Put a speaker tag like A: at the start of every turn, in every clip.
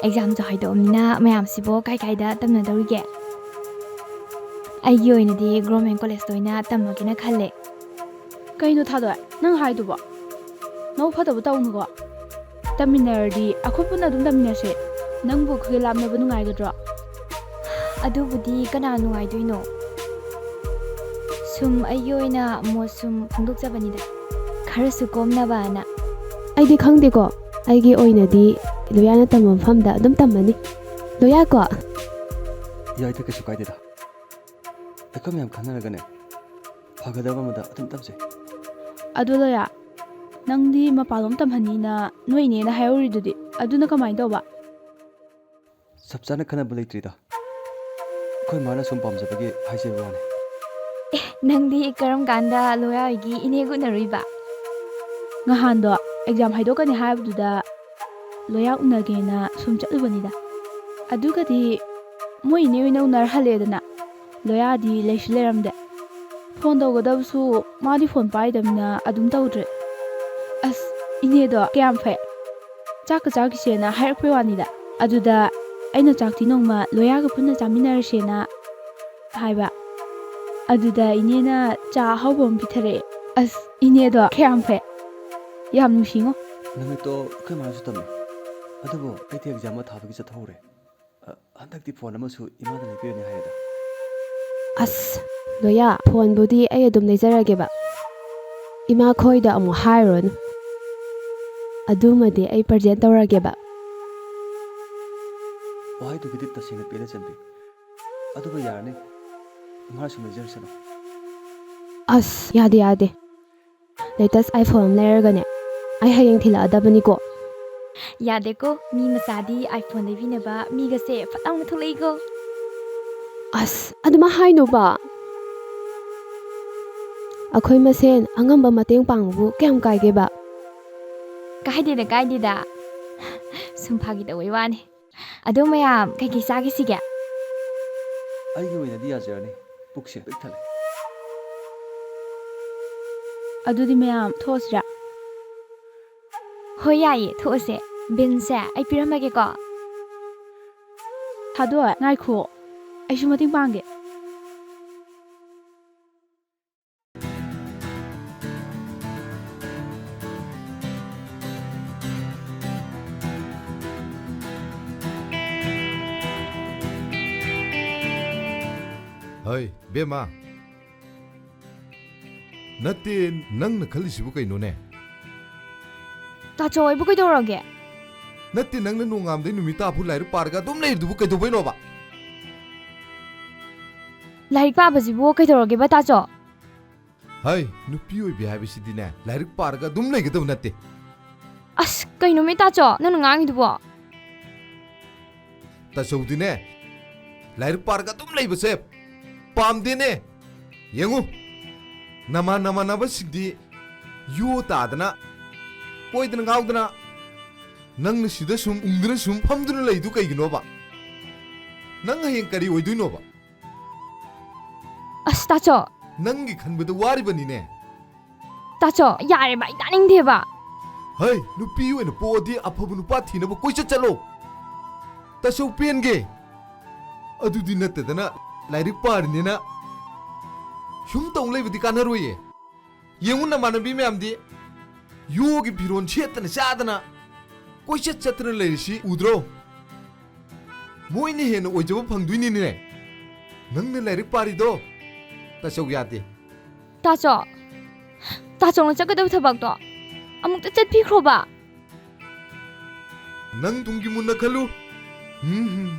A: ꯑꯦꯛꯖꯥꯝꯁꯨ ꯍꯥꯏꯗꯣꯛꯑꯝꯅꯤꯅ ꯃꯌꯥꯝꯁꯤꯕꯨ ꯀꯥꯏꯗ ꯇꯝꯅꯗꯧꯔꯤꯒꯦ? ꯑꯩꯒꯤ ꯑꯣꯏꯅꯗꯤ ꯒꯣꯔꯃꯦꯟ ꯀꯣꯂꯦꯖꯇ ꯑꯣꯏꯅ ꯇꯝꯃꯒꯦꯅ ꯈꯜꯂꯦ꯫
B: ꯀꯩꯅꯣ ꯊꯥꯗꯣꯏ ꯅꯪ ꯍꯥꯏꯗꯨꯕꯣ? ꯅꯧ ꯐꯗꯕ ꯇꯧꯅꯨꯀꯣ꯫ ꯇꯝꯃꯤꯟꯅꯔꯗꯤ ꯑꯩꯈꯣꯏ ꯄꯨꯟꯅ ꯑꯗꯨꯝ ꯇꯝꯃꯤꯟꯅꯁꯦ꯫ ꯅꯪꯕꯨ ꯈꯨꯒꯦ ꯂꯥꯞꯅꯕ ꯅꯨꯡꯉꯥꯏꯒꯗ꯭ꯔꯣ?
A: ꯑꯗꯨꯕꯨꯗꯤ ꯀꯅꯥ ꯅꯨꯡꯉꯥꯏꯗꯣꯏꯅꯣ? ꯁꯨꯝ ꯑꯩꯒꯤ ꯑꯣꯏꯅ ꯃꯣꯠ ꯁꯨꯝ ꯐꯣꯡꯗꯣꯛꯆꯕꯅꯤꯗ, ꯈꯔꯁꯨ ꯀꯣꯝꯅꯕꯅ꯫
C: ꯑꯩꯗꯤ ꯈꯪꯗꯦꯀꯣ, ꯑꯩꯒꯤ ꯑꯣꯏꯅꯗꯤ ꯂꯣꯌꯥꯅ ꯇꯝꯕ ꯃꯐꯝꯗ ꯑꯗꯨꯝ ꯇꯝꯃꯅꯤ꯫ ꯂꯣꯌꯥꯀꯣ?
D: ꯌꯥꯏꯗ, ꯀꯩꯁꯨ ꯀꯥꯏꯗꯦꯗ꯫ ꯑꯩꯈꯣꯏ ꯃꯌꯥꯝ ꯈꯟꯅꯔꯒꯅꯦ ꯐꯒꯗꯕ ꯑꯃꯗ ꯑꯗꯨꯝ ꯇꯝꯁꯦ꯫
B: ꯑꯗꯨ ꯂꯣꯌꯥ, ꯅꯪꯗꯤ ꯃꯄꯥꯟꯂꯣꯝ ꯇꯝꯍꯟꯅꯤꯅ ꯅꯣꯏ ꯏꯅꯦꯅ ꯍꯥꯏꯍꯧꯔꯤꯗꯨꯗꯤ, ꯑꯗꯨꯅ ꯀꯃꯥꯏꯅ ꯇꯧꯕ?
D: ꯆꯞ ꯆꯥꯅ ꯈꯟꯅꯕ ꯂꯩꯇ꯭ꯔꯤꯗ, ꯑꯩꯈꯣꯏ ꯃꯥꯅ ꯁꯨꯝ ꯄꯥꯝꯖꯕꯒꯤ ꯍꯥꯏꯖꯕ ꯋꯥꯅꯤ꯫
A: ꯅꯪꯗꯤ ꯀꯔꯝ ꯀꯥꯟꯗ ꯂꯣꯌꯥ ꯍꯣꯏꯒꯤ ꯏꯅꯦꯒ ꯎꯅꯔꯨꯏꯕ?
B: ꯉꯍꯥꯟꯗꯣ ꯑꯦꯛꯖꯥꯝ ꯍꯥꯏꯗꯣꯛꯀꯅꯤ ꯍꯥꯏꯕꯗꯨꯗ ꯂꯣꯌꯥ ꯎꯅꯒꯦꯅ ꯁꯨꯝ ꯆꯠꯂꯨꯕꯅꯤꯗ꯫ ꯑꯗꯨꯒꯗꯤ ꯃꯣꯏ ꯏꯅꯦ ꯑꯣꯏꯅ ꯎꯅꯔꯍꯜꯂꯦꯗꯅ꯫ ꯂꯣꯌꯥꯗꯤ ꯂꯩꯁꯨ ꯂꯩꯔꯝꯗꯦ꯫ ꯐꯣꯟ ꯇꯧꯒꯗꯕꯁꯨ ꯃꯥꯗꯤ ꯐꯣꯟ ꯄꯥꯏꯗꯕꯅꯤꯅ ꯑꯗꯨꯝ ꯇꯧꯗ꯭ꯔꯦ꯫ ꯑꯁ, ꯏꯅꯦꯗꯣ ꯀꯌꯥꯝ ꯐꯩ! ꯆꯥꯛꯀ ꯆꯥꯈꯤꯁꯦꯅ ꯍꯥꯏꯔꯛꯄꯩ ꯋꯥꯅꯤꯗ꯫ ꯑꯗꯨꯗ ꯑꯩꯅ ꯆꯥꯛꯇꯤ ꯅꯣꯡꯃ ꯂꯣꯌꯥꯒ ꯄꯨꯟꯅ ꯆꯥꯃꯤꯟꯅꯔꯁꯦꯅ ꯍꯥꯏꯕ꯫ ꯑꯗꯨꯗ ꯏꯅꯦꯅ ꯆꯥ ꯑꯍꯥꯎꯕ ꯑꯃ ꯄꯤꯊꯔꯛꯑꯦ꯫ ꯑꯁ, ꯏꯅꯦꯗꯣ ꯀꯌꯥꯝ ꯐꯩ! ꯌꯥꯝ ꯅꯨꯡꯁꯤꯉꯣ꯫
D: ꯅꯨꯃꯤꯠꯇꯣ ꯑꯩꯈꯣꯏ ꯃꯥꯅꯁꯨ ꯇꯝꯃꯦ, ꯑꯗꯨꯕꯨ ꯑꯩꯗꯤ ꯑꯦꯛꯖꯥꯝ ꯑꯃ ꯊꯥꯕꯒꯤ ꯆꯠꯊꯣꯛꯎꯔꯦ꯫ ꯍꯟꯗꯛꯇꯤ ꯐꯣꯟ ꯑꯃꯁꯨ ꯏꯃꯥꯗ ꯂꯩꯕꯤꯔꯅꯤ ꯍꯥꯏꯌꯦꯗ꯫
C: ꯑꯁ, ꯂꯣꯌꯥ, ꯐꯣꯟꯕꯨꯗꯤ ꯑꯩ ꯑꯗꯨꯝ ꯂꯩꯖꯔꯒꯦꯕ꯫ ꯏꯃꯥ ꯈꯣꯏꯗ ꯑꯃꯨꯛ ꯍꯥꯏꯔꯨꯔꯅꯨ꯫ ꯑꯗꯨꯃꯗꯤ ꯑꯩ ꯄ꯭ꯔꯖꯦꯟ ꯇꯧꯔꯒꯦꯕ꯫
D: ꯋꯥꯍꯩꯗꯨꯒꯤꯗꯤ ꯇꯁꯦꯡꯅ ꯄꯦꯟꯅ ꯆꯟꯕꯤ, ꯑꯗꯨꯕꯨ ꯌꯥꯔꯅꯤ, ꯏꯃꯥꯅ ꯁꯨꯝ ꯂꯩꯖꯔꯁꯅꯨ꯫
C: ꯑꯁ, ꯌꯥꯗꯦ ꯌꯥꯗꯦ꯫ ꯂꯦꯇꯦꯁ ꯑꯥꯏꯐꯣꯟ ꯑꯃ ꯂꯩꯔꯒꯅꯦ, ꯑꯩ ꯍꯌꯦꯡ ꯊꯤꯜꯂꯛꯑꯗꯕꯅꯤꯀꯣ꯫
A: ꯌꯥꯗꯦꯀꯣ, ꯃꯤ ꯃꯆꯥꯗꯤ ꯑꯥꯏꯐꯣꯟ ꯂꯩꯕꯤꯅꯕ ꯃꯤꯒꯁꯦ ꯐꯠ ꯂꯥꯎꯅ ꯊꯣꯛꯂꯛꯏꯀꯣ꯫
C: ꯑꯁ, ꯑꯗꯨꯃꯥꯏ ꯍꯥꯏꯅꯨꯕ꯫ ꯑꯩꯈꯣꯏ ꯃꯁꯦꯟ ꯑꯉꯝꯕ ꯃꯇꯦꯡ ꯄꯥꯡꯕꯕꯨ ꯀꯌꯥꯝ ꯀꯥꯏꯒꯦꯕ?
A: ꯀꯥꯏꯗꯦꯗ꯫ ꯁꯨꯝ ꯐꯥꯒꯤ ꯇꯧꯕꯩ ꯋꯥꯅꯤ꯫ ꯑꯗꯣ ꯃꯌꯥꯝ ꯀꯩꯀꯩ ꯆꯥꯈꯤꯁꯤꯒꯦ?
D: ꯑꯩꯒꯤ ꯑꯣꯏꯅꯗꯤ ꯌꯥꯖꯔꯅꯤ, ꯄꯨꯛꯁꯦ ꯄꯤꯛ ꯊꯜꯂꯦ꯫
B: ꯑꯗꯨꯗꯤ ꯃꯌꯥꯝ ꯊꯣꯛꯑꯁꯤꯔꯥ?
A: ꯍꯣꯏ ꯌꯥꯏꯌꯦ, ꯊꯣꯛꯑꯁꯦ꯫ ꯕꯤꯟꯁꯦ ꯑꯩ ꯄꯤꯔꯝꯃꯒꯦꯀꯣ꯫
B: ꯊꯥꯗꯣꯏ, ꯉꯥꯏꯈꯣ, ꯑꯩꯁꯨ ꯃꯇꯦꯡ ꯄꯥꯡꯒꯦ꯫
E: ꯍꯩ ꯕꯦꯝꯃ, ꯅꯠꯇꯦ ꯅꯪꯅ ꯈꯜꯂꯤꯁꯤꯕꯨ ꯀꯩꯅꯣꯅꯦ?
A: ꯇꯥꯆꯧ ꯑꯩꯕꯨ ꯀꯩꯗꯧꯔꯒꯦ?
E: ꯅꯠꯇꯦ, ꯅꯪꯅ ꯅꯣꯡꯉꯥꯟꯕꯗꯩ ꯅꯨꯃꯤꯠ ꯇꯥꯐꯥꯎ ꯂꯥꯏꯔꯤꯛ ꯄꯥꯔꯒ ꯑꯗꯨꯝ ꯂꯩꯔꯤꯗꯨꯕꯨ ꯀꯩꯗꯧꯕꯩꯅꯣꯕ?
A: ꯂꯥꯏꯔꯤꯛ ꯄꯥꯕꯁꯤꯕꯨ ꯀꯩꯗꯧꯔꯒꯦꯕ ꯇꯥꯆꯧ?
E: ꯍꯩ, ꯅꯨꯄꯤ ꯑꯣꯏꯕꯤ ꯍꯥꯏꯕꯁꯤꯗꯤꯅꯦ ꯂꯥꯏꯔꯤꯛ ꯄꯥꯔꯒ ꯑꯗꯨꯝ ꯂꯩꯒꯗꯕ ꯅꯠꯇꯦ꯫
A: ꯑꯁ, ꯀꯩꯅꯣꯃꯤ ꯇꯥꯆꯧ ꯅꯪꯅ ꯉꯥꯡꯉꯤꯗꯨꯕꯣ?
E: ꯇꯥꯆꯧꯗꯤꯅꯦ ꯂꯥꯏꯔꯤꯛ ꯄꯥꯔꯒ ꯑꯗꯨꯝ ꯂꯩꯕꯁꯦ ꯄꯥꯝꯗꯦꯅꯦ꯫ ꯌꯦꯡꯉꯨ, ꯅꯃꯥꯟꯅꯕꯁꯤꯡꯗꯤ ꯌꯣ ꯇꯥꯗꯅ ꯀꯣꯏꯗꯅ ꯉꯥꯎꯗꯅ, ꯅꯪꯅ ꯁꯤꯗ ꯁꯨꯝ ꯎꯪꯗꯨꯅ ꯁꯨꯝ ꯐꯝꯗꯨꯅ ꯂꯩꯗꯨ ꯀꯩꯒꯤꯅꯣꯕ? ꯅꯪ ꯍꯌꯦꯡ ꯀꯔꯤ ꯑꯣꯏꯗꯣꯏꯅꯣꯕ?
A: ꯑꯁ ꯇꯥꯆꯧ!
E: ꯅꯪꯒꯤ ꯈꯟꯕꯗ ꯋꯥꯔꯤꯕꯅꯤꯅꯦ꯫
A: ꯇꯥꯆꯧ ꯌꯥꯔꯦꯕ, ꯑꯩ ꯇꯥꯅꯤꯡꯗꯦꯕ꯫
E: ꯍꯩ, ꯅꯨꯄꯤ ꯑꯣꯏꯅ ꯄꯣꯛꯑꯗꯤ ꯑꯐꯕ ꯅꯨꯄꯥ ꯊꯤꯅꯕ ꯀꯣꯏꯆꯠ ꯆꯠꯂꯣ꯫ ꯇꯥꯆꯧ ꯄꯦꯟꯒꯦ꯫ ꯑꯗꯨꯗꯤ ꯅꯠꯇꯗꯅ ꯂꯥꯏꯔꯤꯛ ꯄꯥꯔꯤꯅꯦꯅ ꯁꯨꯝ ꯇꯧ ꯂꯩꯕꯗꯤ ꯀꯥꯟꯅꯔꯣꯏꯌꯦ꯫ ꯌꯦꯡꯉꯨ, ꯅꯃꯥꯟꯅꯕꯤ ꯃꯌꯥꯝꯗꯤ ꯌꯣꯒꯤ ꯐꯤꯔꯣꯟ ꯁꯦꯠꯇꯅ ꯆꯥꯗꯅ ꯀꯣꯏꯆꯠ ꯆꯠꯇꯅ ꯂꯩꯔꯤꯁꯤ ꯎꯗ꯭ꯔꯣ? ꯃꯣꯏꯅ ꯍꯦꯟꯅ ꯑꯣꯏꯖꯕ ꯐꯪꯗꯣꯏꯅꯤꯅꯦ꯫ ꯅꯪꯅ ꯂꯥꯏꯔꯤꯛ ꯄꯥꯔꯤꯗꯣ ꯇꯥꯆꯧ ꯌꯥꯗꯦ꯫
A: ꯇꯥꯆꯧꯅ ꯆꯠꯀꯗꯕ ꯊꯕꯛꯇꯣ ꯑꯃꯨꯛꯇ ꯆꯠꯄꯤꯈ꯭ꯔꯣꯕ꯫
E: ꯅꯪ ꯇꯨꯡꯒꯤ ꯃꯨꯟꯅ ꯈꯜꯂꯨ꯫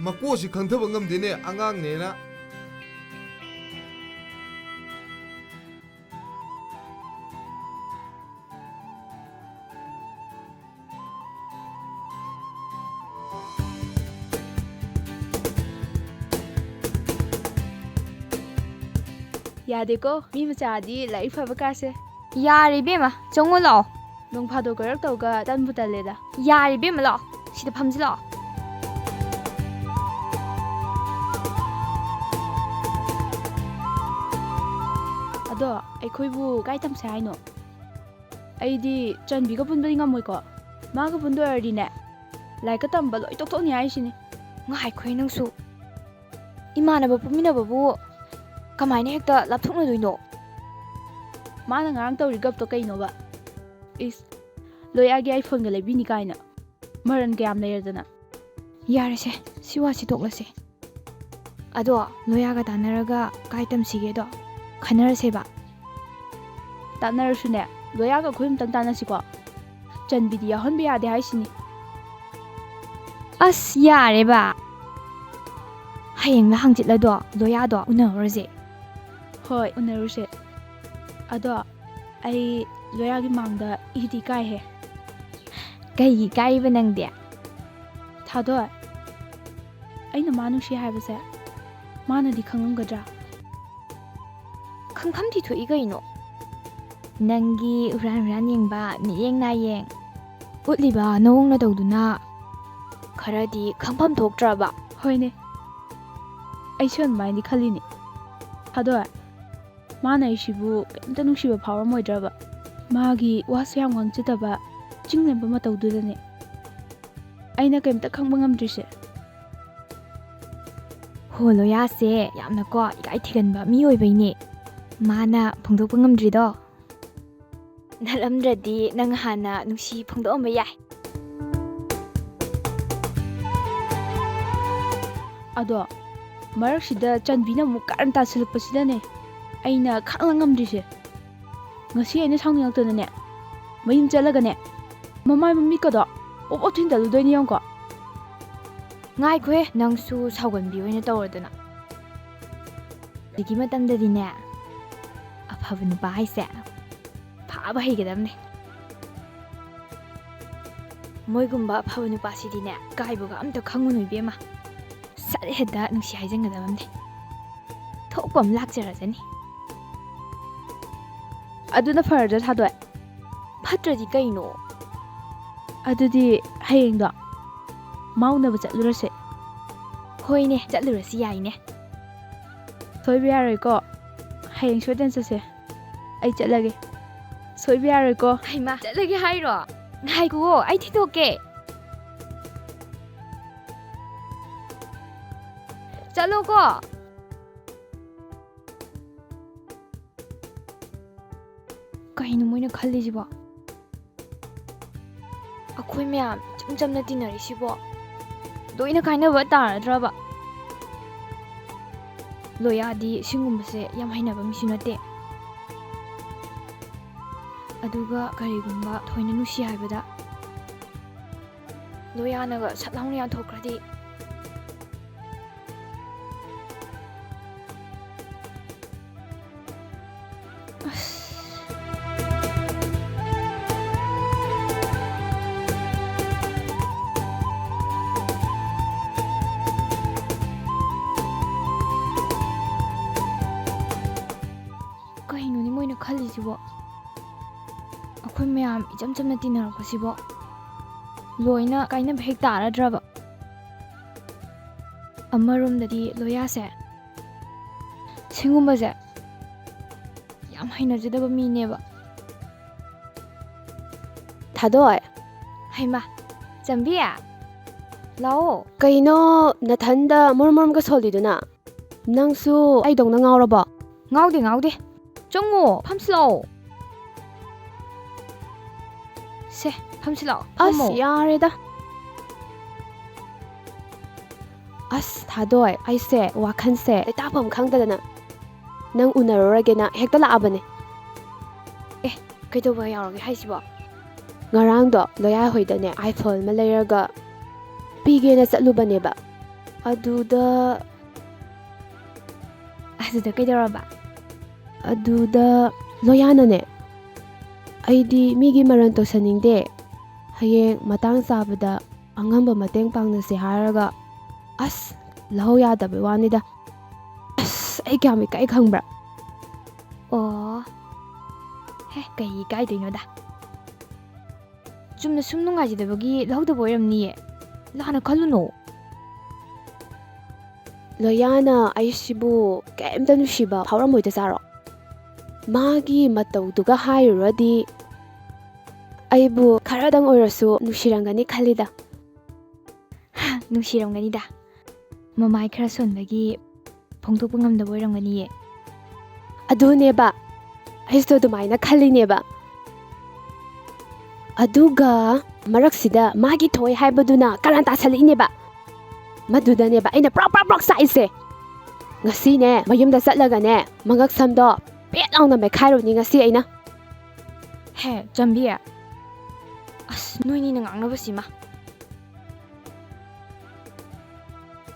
E: ꯃꯀꯣꯛꯁꯤ ꯈꯪꯊꯕ ꯉꯝꯗꯦꯅꯦ, ꯑꯉꯥꯡꯅꯦꯅ꯫
B: ꯌꯥꯗꯦꯀꯣ, ꯃꯤ ꯃꯆꯥꯗꯤ ꯂꯥꯏꯔꯤꯛ ꯐꯕ ꯀꯥꯁꯦ꯫
A: ꯌꯥꯔꯦ ꯏꯕꯦꯝꯃ, ꯆꯪꯉꯣ ꯂꯥꯛꯑꯣ꯫
B: ꯅꯣꯡ ꯐꯥꯗꯣꯛ ꯀꯣꯏꯔꯛꯇꯧꯒ ꯇꯟꯕꯨ ꯇꯜꯂꯦꯗ.
A: ꯌꯥꯔꯦ ꯏꯕꯦꯝꯃ ꯂꯥꯛꯑꯣ ꯁꯤꯗ ꯐꯝꯁꯤꯜꯂꯛꯑꯣ.
B: ꯑꯗꯣ ꯑꯩꯈꯣꯏꯕꯨ ꯀꯥꯏ ꯇꯝꯁꯦ ꯍꯥꯏꯅꯣ? ꯑꯩꯗꯤ ꯆꯟꯕꯤꯒ ꯄꯨꯟꯕꯗꯤ ꯉꯝꯃꯣꯏꯀꯣ. ꯃꯥꯒ ꯄꯨꯟꯗꯣꯏ ꯑꯣꯏꯔꯗꯤꯅꯦ ꯂꯥꯏꯔꯤꯛꯀ ꯇꯝꯕ ꯂꯣꯏ ꯇꯣꯛꯊꯣꯛꯅꯤ ꯍꯥꯏꯁꯤꯅꯤ.
A: ꯉꯥꯏꯈꯣ ꯅꯪꯁꯨ. ꯏꯃꯥꯟꯅꯕ ꯄꯨꯟꯃꯤꯟꯅꯕꯕꯨ ꯀꯃꯥꯏꯅ ꯍꯦꯛꯇ ꯂꯥꯞꯊꯣꯛꯅꯗꯣꯏꯅꯣ?
B: ꯃꯥꯅ ꯉꯔꯥꯡ ꯇꯧꯔꯤ ꯒꯞꯇꯣ ꯀꯩꯅꯣꯕ? ꯏꯁ ꯂꯣꯌꯥꯒꯤ ꯑꯥꯏꯐꯣꯟꯒ ꯂꯩꯕꯤꯅꯤ ꯀꯥꯏꯅ ꯃꯔꯟ ꯀꯌꯥꯝ ꯂꯩꯔꯗꯅ.
A: ꯌꯥꯔꯦꯁꯦ ꯁꯤ ꯋꯥꯁꯤ ꯇꯣꯛꯂꯁꯦ. ꯑꯗꯣ ꯂꯣꯌꯥꯒ ꯇꯥꯟꯅꯔꯒ ꯀꯥꯏ ꯇꯝꯁꯤꯒꯦꯗꯣ ꯈꯟꯅꯔꯁꯦꯕ.
B: ꯇꯥꯟꯅꯔꯁꯨꯅꯦ ꯂꯣꯌꯥꯒ ꯑꯩꯈꯣꯏ ꯑꯝꯇꯪ ꯇꯥꯟꯅꯁꯤꯀꯣ. ꯆꯟꯕꯤꯗꯤ ꯌꯥꯎꯍꯟꯕ ꯌꯥꯗꯦ ꯍꯥꯏꯁꯤꯅꯤ.
A: ꯑꯁ ꯌꯥꯔꯦꯕ. ꯍꯌꯦꯡꯂ ꯍꯪꯆꯤꯠꯂꯗꯣ ꯂꯣꯌꯥꯗꯣ ꯎꯅꯍꯧꯔꯁꯦ.
B: ꯍꯣꯏ ꯎꯅꯔꯨꯁꯦ. ꯑꯗꯣ ꯑꯩ ꯂꯣꯌꯥꯒꯤ ꯃꯥꯡꯗ ꯏꯗꯤ ꯀꯥꯏꯍꯦ.
A: ꯀꯩꯒꯤ ꯀꯥꯏꯕ ꯅꯪꯗꯤ?
B: ꯊꯥꯗꯣꯏ, ꯑꯩꯅ ꯃꯥ ꯅꯨꯡꯁꯤ ꯍꯥꯏꯕꯁꯦ ꯃꯥꯅꯗꯤ ꯈꯪꯉꯝꯒꯗ꯭ꯔꯥ?
A: ꯈꯪꯐꯝꯗꯤ ꯊꯣꯛꯏ ꯀꯩꯅꯣ. ꯅꯪꯒꯤ ꯍꯨꯔꯥꯟ ꯍꯨꯔꯥꯟ ꯌꯦꯡꯕ ꯃꯤꯠꯌꯦꯡ ꯅꯥꯌꯦꯡ ꯎꯠꯂꯤꯕ ꯅꯑꯣꯡ ꯅꯇꯧꯗꯨꯅ ꯈꯔꯗꯤ ꯈꯪꯐꯝ ꯊꯣꯛꯇ꯭ꯔꯕ?
B: ꯍꯣꯏꯅꯦ, ꯑꯩꯁꯨ ꯑꯗꯨꯃꯥꯏꯅꯗꯤ ꯈꯜꯂꯤꯅꯦ. ꯊꯥꯗꯣꯏ, ꯃꯥꯅ ꯑꯩꯁꯤꯕꯨ ꯀꯩꯝꯇ ꯅꯨꯡꯁꯤꯕ ꯐꯥꯎꯔꯝꯃꯣꯏꯗ꯭ꯔꯕ? ꯃꯥꯒꯤ ꯋꯥꯁꯨ ꯌꯥꯝ ꯉꯥꯡꯖꯗꯕ ꯆꯤꯡ ꯂꯦꯝꯕ ꯃꯇꯧꯗꯨꯗꯅꯦ ꯑꯩꯅ ꯀꯩꯝꯇ ꯈꯪꯕ ꯉꯝꯗ꯭ꯔꯤꯁꯦ.
A: ꯍꯣ ꯂꯣꯌꯥꯁꯦ ꯌꯥꯝꯅꯀꯣ ꯏꯀꯥꯏ ꯊꯤꯒꯟꯕ ꯃꯤ ꯑꯣꯏꯕꯩꯅꯦ ꯃꯥꯅ ꯐꯣꯡꯗꯣꯛꯄ ꯉꯝꯗ꯭ꯔꯤꯗꯣ. ꯅꯠꯂꯝꯗ꯭ꯔꯗꯤ ꯅꯪ ꯍꯥꯟꯅ ꯅꯨꯡꯁꯤ ꯐꯣꯡꯗꯣꯛꯑꯝꯕ ꯌꯥꯏ.
B: ꯑꯗꯣ ꯃꯔꯛꯁꯤꯗ ꯆꯟꯕꯤꯅ ꯑꯃꯨꯛ ꯀꯥꯔꯟ ꯇꯥꯁꯤꯜꯂꯛꯄꯁꯤꯗꯅꯦ ꯑꯩꯅ ꯈꯥꯡꯕ ꯉꯝꯗ꯭ꯔꯤꯁꯦ. ꯉꯁꯤ ꯑꯩꯅ ꯁꯥꯎꯅꯤꯡꯉꯛꯇꯅꯅꯦ ꯃꯌꯨꯝ ꯆꯠꯂꯒꯅꯦ ꯃꯃꯥꯏ ꯃꯃꯤꯠꯀꯗꯣ ꯄꯣꯞ ꯄꯣꯞ ꯊꯤꯟꯗꯠꯂꯨꯗꯣꯏꯅꯤ ꯌꯦꯡꯉꯨꯀꯣ.
A: ꯉꯥꯏꯈꯣꯍꯦ ꯅꯪꯁꯨ ꯁꯥꯎꯒꯟꯕꯤ ꯑꯣꯏꯅ ꯇꯧꯔꯗꯅ. ꯍꯧꯖꯤꯛꯀꯤ ꯃꯇꯝꯗꯗꯤꯅꯦ ꯑꯐꯕ ꯅꯨꯄꯥ ꯍꯥꯏꯁꯦ ꯐꯥꯕ ꯍꯩꯒꯗꯕꯅꯦ. ꯃꯣꯏꯒꯨꯝꯕ ꯑꯐꯕ ꯅꯨꯄꯥꯁꯤꯗꯤꯅꯦ ꯀꯥꯏꯕꯒ ꯑꯝꯇ ꯈꯪꯉꯨꯅꯨ ꯏꯕꯦꯝꯃ. ꯁꯠ ꯍꯦꯛꯇ ꯅꯨꯡꯁꯤ ꯍꯥꯏꯖꯟꯒꯗꯕꯅꯦ. ꯊꯣꯛꯄ ꯑꯃ ꯂꯥꯛꯆꯔꯁꯅꯤ.
B: ꯑꯗꯨꯅ ꯐꯔꯗ꯭ꯔꯥ ꯊꯥꯗꯣꯏ?
A: ꯐꯠꯇ꯭ꯔꯗꯤ ꯀꯩꯅꯣ?
B: ꯑꯗꯨꯗꯤ ꯍꯌꯦꯡꯗꯣ ꯃꯥ ꯎꯅꯕ ꯆꯠꯂꯨꯔꯁꯦ.
A: ꯍꯣꯏꯅꯦ ꯆꯠꯂꯨꯔꯁꯤ ꯌꯥꯏꯅꯦ.
B: ꯁꯣꯏꯕ ꯌꯥꯔꯣꯏꯀꯣ. ꯍꯌꯦꯡ ꯁꯣꯏꯗꯅ ꯆꯠꯁꯦ. ꯑꯩ ꯆꯠꯂꯒꯦ. ꯁꯣꯏꯕ ꯌꯥꯔꯣꯏꯀꯣ.
A: ꯍꯩꯃꯥ ꯆꯠꯂꯒꯦ ꯍꯥꯏꯔꯣ? ꯉꯥꯏꯈꯣ ꯑꯩ ꯊꯤꯗꯣꯛꯀꯦ. ꯆꯠꯂꯣꯀꯣ. ꯀꯩꯅꯣ ꯃꯣꯏꯅ ꯈꯜꯂꯤꯁꯤꯕꯣ? ꯑꯩꯈꯣꯏ ꯃꯌꯥꯝ ꯏꯆꯝ ꯆꯝꯅ ꯇꯤꯟꯅꯔꯤꯁꯤꯕꯣ ꯂꯣꯏꯅ ꯀꯥꯏꯅꯕ ꯇꯥꯔꯗ꯭ꯔꯕ? ꯂꯣꯌꯥꯗꯤ ꯁꯤꯒꯨꯝꯕꯁꯦ ꯌꯥꯝ ꯍꯩꯅꯕ ꯃꯤꯁꯨ ꯅꯠꯇꯦ. ꯑꯗꯨꯒ ꯀꯔꯤꯒꯨꯝꯕ ꯊꯣꯏꯅ ꯅꯨꯡꯁꯤ ꯍꯥꯏꯕꯗ ꯂꯣꯌꯥꯅꯒ ꯁꯠ ꯂꯥꯎꯅ ꯌꯥꯟꯊꯣꯛꯈ꯭ꯔꯗꯤ ꯀꯩꯅꯣꯅꯤ ꯃꯣꯏꯅ ꯈꯜꯂꯤꯁꯤꯕꯣ? ꯑꯩꯈꯣꯏ ꯃꯌꯥꯝ ꯏꯆꯝ ꯆꯝꯅ ꯇꯤꯟꯅꯔꯛꯄꯁꯤꯕꯣ ꯂꯣꯏꯅ ꯀꯥꯏꯅꯕ ꯍꯦꯛ ꯇꯥꯔꯗ꯭ꯔꯕ? ꯑꯃꯔꯣꯝꯗꯗꯤ ꯂꯣꯌꯥꯁꯦ ꯁꯤꯒꯨꯝꯕꯁꯦ ꯌꯥꯝ ꯍꯩꯅꯖꯗꯕ ꯃꯤꯅꯦꯕ.
C: ꯊꯥꯗꯣꯏ,
A: ꯍꯩꯃꯥ ꯆꯝꯕꯤ ꯂꯥꯛꯑꯣ.
C: ꯀꯩꯅꯣ ꯅꯊꯟꯗ ꯃꯔꯝ ꯃꯔꯝꯒ ꯁꯣꯜꯂꯤꯗꯨꯅ? ꯅꯪꯁꯨ ꯑꯩꯗꯧꯅ ꯉꯥꯎꯔꯕꯣ?
A: ꯉꯥꯎꯗꯦ ꯉꯥꯎꯗꯦ. ꯆꯪꯉꯣ ꯐꯝꯁꯤꯜꯂꯛꯑꯣ. ꯁꯦ ꯐꯝꯁꯤꯜꯂꯛꯑꯣ.
C: ꯑꯁ ꯌꯥꯔꯦꯗ. ꯑꯁ ꯊꯥꯗꯣꯏ, ꯑꯩꯁꯦ ꯋꯥꯈꯜꯁꯦ ꯂꯩꯇꯥꯐꯝ ꯈꯪꯗꯗꯅ ꯅꯪ ꯎꯅꯔꯨꯔꯒꯦꯅ ꯍꯦꯛꯇ ꯂꯥꯛꯑꯕꯅꯦ.
A: ꯀꯩꯗꯧꯕ ꯌꯥꯎꯔꯒꯦ ꯍꯥꯏꯁꯤꯕꯣ?
C: ꯉꯔꯥꯡꯗꯣ ꯂꯣꯌꯥ ꯍꯣꯏꯗꯅꯦ ꯑꯥꯏꯐꯣꯟ ꯑꯃ ꯂꯩꯔꯒ ꯄꯤꯒꯦꯅ ꯆꯠꯂꯨꯕꯅꯦꯕ. ꯑꯗꯨꯗ
A: ꯀꯩꯗꯧꯔꯕ?
C: ꯑꯗꯨꯗ ꯂꯣꯌꯥꯅꯅꯦ ꯑꯩꯗꯤ ꯃꯤꯒꯤ ꯃꯔꯟ ꯇꯧꯁꯟꯅꯤꯡꯗꯦ, ꯍꯌꯦꯡ ꯃꯇꯥꯡ ꯆꯥꯕꯗ ꯑꯉꯝꯕ ꯃꯇꯦꯡ ꯄꯥꯡꯅꯁꯦ ꯍꯥꯏꯔꯒ ꯑꯁ ꯂꯧꯍꯧ ꯌꯥꯗꯕꯩ ꯋꯥꯅꯤꯗ. ꯑꯁ ꯑꯩ ꯀꯌꯥꯝ ꯏꯀꯥꯏ ꯈꯪꯕ꯭ꯔꯥ?
A: ꯑꯣ ꯍꯦ ꯀꯩ ꯏꯀꯥꯏꯗꯣꯏꯅꯣꯗ. ꯆꯨꯝꯅ ꯁꯨꯝ ꯅꯨꯡꯉꯥꯏꯖꯗꯕꯒꯤ ꯂꯧꯗꯕ ꯑꯣꯏꯔꯝꯅꯤꯌꯦ. ꯂꯥꯟꯅ ꯈꯜꯂꯨꯅꯣ.
C: ꯂꯣꯌꯥꯅ ꯑꯩꯁꯤꯕꯨ ꯀꯩꯝꯇ ꯅꯨꯡꯁꯤꯕ ꯐꯥꯎꯔꯝꯃꯣꯏꯗ ꯆꯥꯔꯣ. ꯃꯥꯒꯤ ꯃꯇꯧꯗꯨꯒ ꯍꯥꯏꯔꯨꯔꯗꯤ ꯑꯩꯕꯨ ꯈꯔꯗꯪ ꯑꯣꯏꯔꯁꯨ ꯅꯨꯡꯁꯤꯔꯝꯒꯅꯤ ꯈꯜꯂꯤꯗ.
A: ꯅꯨꯡꯁꯤꯔꯝꯒꯅꯤꯗ. ꯃꯃꯥꯏ ꯈꯔ ꯁꯣꯟꯕꯒꯤ ꯐꯣꯡꯗꯣꯛꯄ ꯉꯝꯗꯕ ꯑꯣꯏꯔꯝꯒꯅꯤꯌꯦ.
C: ꯑꯗꯨꯅꯦꯕ ꯑꯩꯁꯨ ꯑꯗꯨꯃꯥꯏꯅ ꯈꯜꯂꯤꯅꯦꯕ. ꯑꯗꯨꯒ ꯃꯔꯛꯁꯤꯗ ꯃꯥꯒꯤ ꯊꯣꯏ ꯍꯥꯏꯕꯗꯨꯅ ꯀꯔꯥꯟ ꯇꯥꯁꯜꯂꯛꯏꯅꯦꯕ. ꯃꯗꯨꯗꯅꯦꯕ ꯑꯩꯅ ꯄ꯭ꯔꯣꯛ ꯄ꯭ꯔꯣꯛ ꯄ꯭ꯔꯣꯛ ꯆꯥꯛꯏꯁꯦ. ꯉꯁꯤꯅꯦ ꯃꯌꯨꯝꯗ ꯆꯠꯂꯒꯅꯦ ꯃꯉꯛ ꯁꯝꯗꯣ ꯄꯦꯠ ꯂꯥꯎꯅ ꯃꯦꯠꯈꯥꯏꯔꯨꯅꯤ ꯉꯁꯤ ꯑꯩꯅ.
A: ꯍꯦ ꯆꯝꯕꯤ, ꯑꯁ ꯅꯣꯏꯅꯤꯅ ꯉꯥꯡꯅꯕꯁꯤꯃ.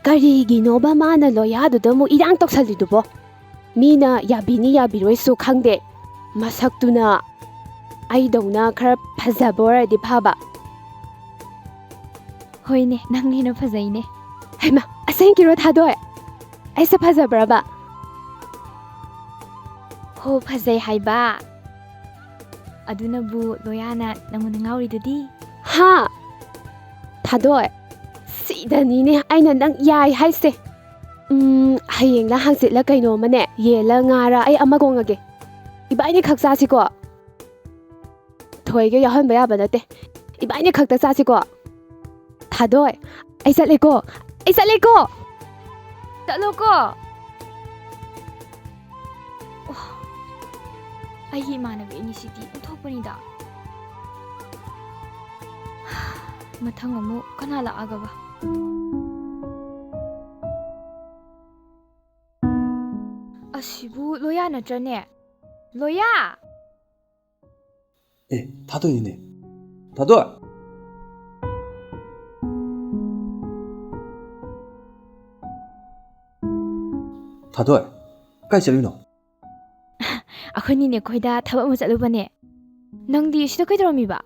C: ꯀꯔꯤꯒꯤꯅꯣꯕ ꯃꯥꯅ ꯂꯣꯌꯥꯗꯨꯗ ꯑꯃꯨꯛ ꯏꯔꯥꯡ ꯇꯧꯁꯜꯂꯤꯗꯨꯕꯣ? ꯃꯤꯅ ꯌꯥꯕꯤꯅꯤ ꯌꯥꯕꯤꯔꯣꯏꯁꯨ ꯈꯪꯗꯦ. ꯃꯁꯛꯇꯨꯅ ꯑꯩꯗꯧꯅ ꯈꯔ ꯐꯖꯕ ꯑꯣꯏꯔꯗꯤ ꯐꯕ.
A: ꯍꯣꯏꯅꯦ, ꯅꯪ ꯍꯦꯟꯅ ꯐꯖꯩꯅꯦ.
C: ꯍꯩꯃꯥ, ꯑꯁꯦꯡꯀꯤꯔꯣ ꯊꯥꯗꯣꯏ? ꯑꯩꯁꯦ ꯐꯖꯕ꯭ꯔꯕ?
A: ꯍꯣ, ꯐꯖꯩ ꯍꯥꯏꯕ. ꯑꯗꯨꯅꯕꯨ ꯂꯣꯌꯥꯅ ꯅꯪꯉꯣꯟꯗ ꯉꯥꯎꯔꯤꯗꯨꯗꯤ.
C: ꯍꯥ? ꯊꯥꯗꯣꯏ, ꯁꯤꯗꯅꯤꯅꯦ ꯑꯩꯅ ꯅꯪ ꯌꯥꯏ ꯍꯥꯏꯁꯦ. ꯍꯌꯦꯡꯂ ꯍꯥꯡꯆꯤꯠꯂ ꯀꯩꯅꯣꯃꯅꯦ ꯌꯦꯜꯂ ꯉꯥꯔ ꯑꯩ ꯑꯃ ꯀꯣꯡꯉꯒꯦ. ꯏꯕꯥꯏꯅꯤ ꯈꯛ ꯆꯥꯁꯤꯀꯣ. ꯊꯣꯏꯒ ꯌꯥꯎꯍꯟꯕ ꯌꯥꯕ ꯅꯠꯇꯦ. ꯏꯕꯥꯏꯅꯤ ꯈꯛꯇ ꯆꯥꯁꯤꯀꯣ. ꯊꯥꯗꯣꯏ, ꯑꯩ ꯆꯠꯂꯦꯀꯣ. ꯑꯩ ꯆꯠꯂꯦꯀꯣ.
A: ꯆꯠꯂꯣꯀꯣ. ꯑꯩꯒꯤ ꯏꯃꯥꯟꯅꯕꯤ ꯑꯅꯤꯁꯤꯗꯤ ꯑꯣꯟꯊꯣꯛꯄꯅꯤꯗ. ꯃꯊꯪ ꯑꯃꯨꯛ ꯀꯅꯥ ꯂꯥꯛꯑꯒꯕ? ꯑꯁꯤꯕꯨ ꯂꯣꯌꯥ ꯅꯠꯇ꯭ꯔꯅꯦ? ꯂꯣꯌꯥ!
D: ꯊꯥꯗꯣꯏꯅꯤꯅꯦ. ꯊꯥꯗꯣꯏ! ꯊꯥꯗꯣꯏ, ꯀꯥꯏ ꯆꯠꯂꯤꯅꯣ?
A: ꯑꯩꯈꯣꯏꯅꯤꯅꯦ ꯑꯩꯈꯣꯏꯗ ꯊꯕꯛ ꯑꯃ ꯆꯠꯂꯨꯕꯅꯦ. ꯅꯪꯗꯤ ꯁꯤꯗ ꯀꯩꯗꯧꯔꯝꯃꯤꯕ?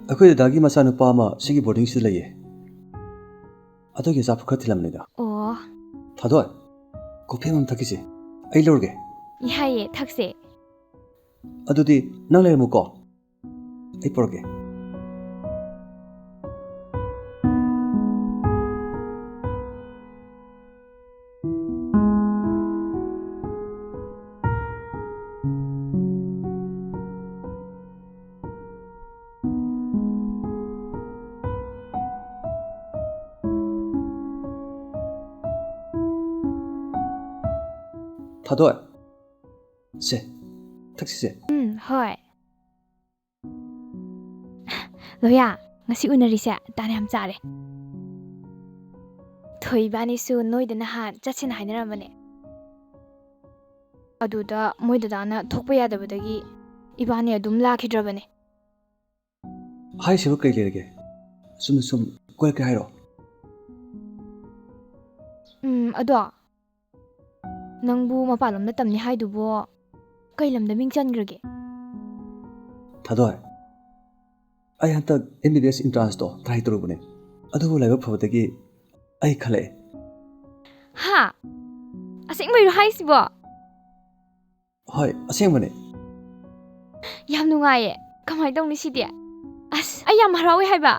D: ꯑꯩꯈꯣꯏ ꯗꯗꯥꯒꯤ ꯃꯆꯥꯅꯨꯄꯥ ꯑꯃ ꯁꯤꯒꯤ ꯕꯣꯔꯗꯤꯡꯁꯤꯗ ꯂꯩꯌꯦ. ꯑꯗꯨꯒꯤ ꯑꯆꯥꯄꯣꯠ ꯈꯔ ꯊꯤꯜꯂꯝꯕꯅꯤꯗ.
A: ꯑꯣ,
D: ꯊꯥꯗꯣꯏ, ꯀꯣꯐꯤ ꯑꯃ ꯊꯛꯈꯤꯁꯦ. ꯑꯩ ꯂꯧꯔꯒꯦ.
A: ꯌꯥꯏꯌꯦ, ꯊꯛꯁꯦ.
D: ꯑꯗꯨꯗꯤ ꯅꯪ ꯂꯩꯔꯝꯃꯨꯀꯣ. ꯑꯩ ꯄꯨꯔꯛꯀꯦ. ꯊꯥꯗꯣꯏ, ꯁꯦ, ꯊꯛꯁꯤꯁꯦ.
A: ꯍꯣꯏ. ꯂꯣꯌꯥ, ꯉꯁꯤ ꯎꯅꯔꯤꯁꯦ ꯇꯥꯟ ꯌꯥꯝ ꯆꯥꯔꯦ. ꯊꯣꯏ ꯏꯕꯥꯅꯤꯁꯨ ꯅꯣꯏꯗ ꯅꯍꯥꯟ ꯆꯠꯁꯦꯅ ꯍꯥꯏꯅꯔꯝꯕꯅꯦ. ꯑꯗꯨꯗ ꯃꯣꯏ ꯗꯗꯥꯅ ꯊꯣꯛꯄ ꯌꯥꯗꯕꯗꯒꯤ ꯏꯕꯥꯅꯤ ꯑꯗꯨꯝ ꯂꯥꯛꯈꯤꯗ꯭ꯔꯕꯅꯦ.
D: ꯍꯥꯏꯁꯤꯕꯨ ꯀꯩ ꯂꯩꯔꯒꯦ? ꯁꯨꯝ ꯀꯣꯏꯔꯛꯀꯦ ꯍꯥꯏꯔꯣ?
A: ꯑꯗꯣ ꯅꯪꯕꯨ ꯃꯄꯥꯟꯂꯣꯝꯗ ꯇꯝꯅꯤ ꯍꯥꯏꯗꯨꯕꯣ ꯀꯩ ꯂꯝꯗ ꯃꯤꯡ ꯆꯟꯈ꯭ꯔꯒꯦ?
D: ꯊꯥꯗꯣꯏ, ꯑꯩ ꯍꯟꯇꯛ MBBS ꯏꯟꯇ꯭ꯔꯥꯟꯁꯇꯣ ꯇ꯭ꯔꯥꯏ ꯇꯧꯔꯨꯕꯅꯦ. ꯑꯗꯨꯕꯨ ꯂꯥꯏꯕꯛ ꯐꯕꯗꯒꯤ ꯑꯩ ꯈꯜꯂꯛꯑꯦ.
A: ꯍꯥ? ꯑꯁꯦꯡꯕꯩꯔꯣ ꯍꯥꯏꯁꯤꯕꯣ?
D: ꯍꯣꯏ, ꯑꯁꯦꯡꯕꯅꯦ.
A: ꯌꯥꯝ ꯅꯨꯡꯉꯥꯏꯌꯦ. ꯀꯃꯥꯏꯅ ꯇꯧꯅꯤ ꯁꯤꯗꯤ? ꯑꯁ, ꯑꯩ ꯌꯥꯝ ꯍꯔꯥꯎꯋꯦ ꯍꯥꯏꯕ.